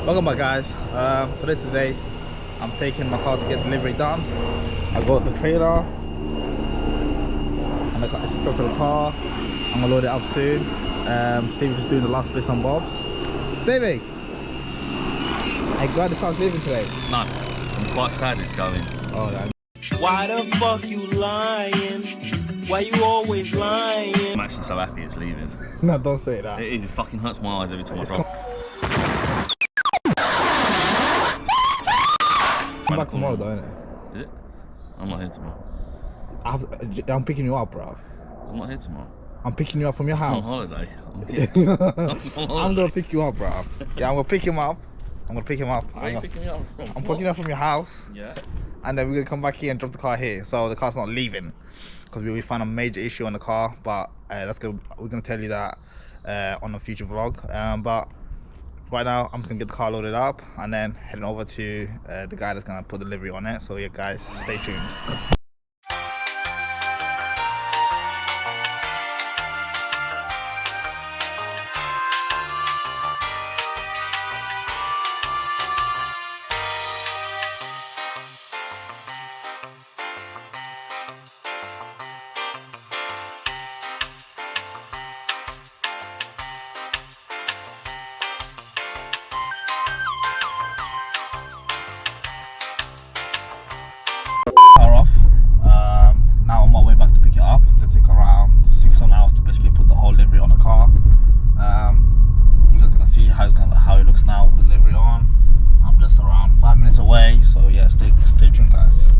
Welcome back, guys. Today I'm taking my car to get delivery done. I got the trailer and I got it's up to the car. I'm gonna load it up soon. Stevie's just doing the last bits and bobs. Stevie, I'm glad the car's leaving today. No, I'm quite sad it's going. Oh, yeah. Why the fuck you lying? Why you always lying? I'm actually so happy it's leaving. No, don't say that. It is. It fucking hurts my eyes every time I drive. Come back tomorrow, though, innit? Is it? I'm not here tomorrow. I'm picking you up, bro. I'm not here tomorrow. I'm picking you up from your I'm house. on holiday. I'm gonna pick you up, bro. Yeah, I'm gonna pick him up. Where are you picking me up from? I'm picking you up from your house. Yeah. And then we're gonna come back here and drop the car here, so the car's not leaving because we found a major issue on the car. But we're gonna tell you that on a future vlog. But right now I'm just gonna get the car loaded up and then heading over to the guy that's gonna put the delivery on it. So yeah, guys, stay tuned. Car off. Now on my way back to pick it up. It's gonna take around 6-7 hours to basically put the whole livery on the car. You guys gonna see how it looks now with the livery on. I'm just around 5 minutes away, so yeah, stay tuned, guys.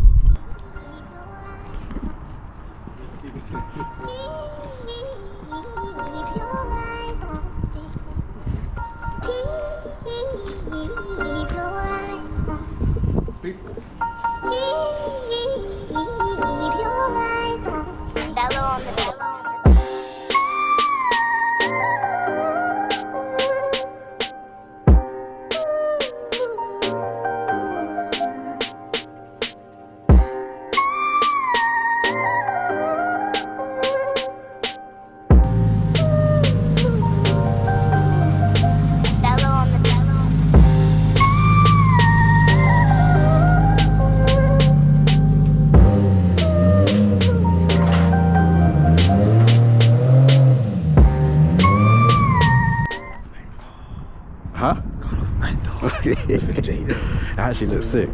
Huh? God, it's mental. It actually looks sick.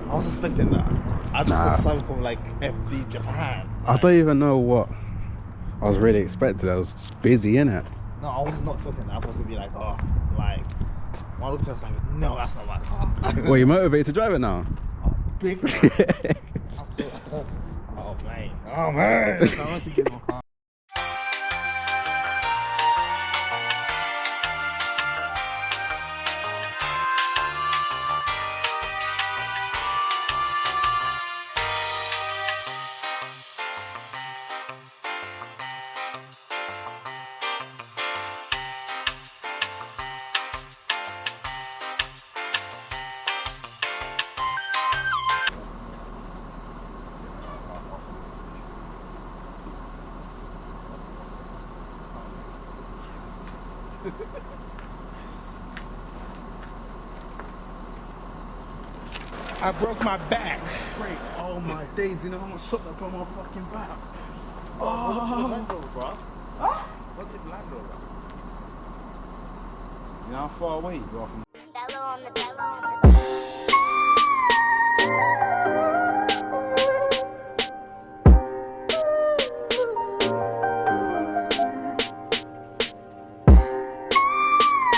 I was expecting that. I just Nah. saw something from like FD Japan. I don't even know what I was really expecting. I was just busy, innit? No, I was not expecting that. I was gonna be like, oh, like, when I looked at it, I was like, no, that's not my car. Well, you're motivated to drive it now? Oh, big man. Oh, man. Oh, man. I want to get my car. I broke my back. Great. Oh my days, you know how much shot that put on my fucking back? What did the Land Rover, bro? Huh? What did the Land Rover? You know how far away you are from Bellow on the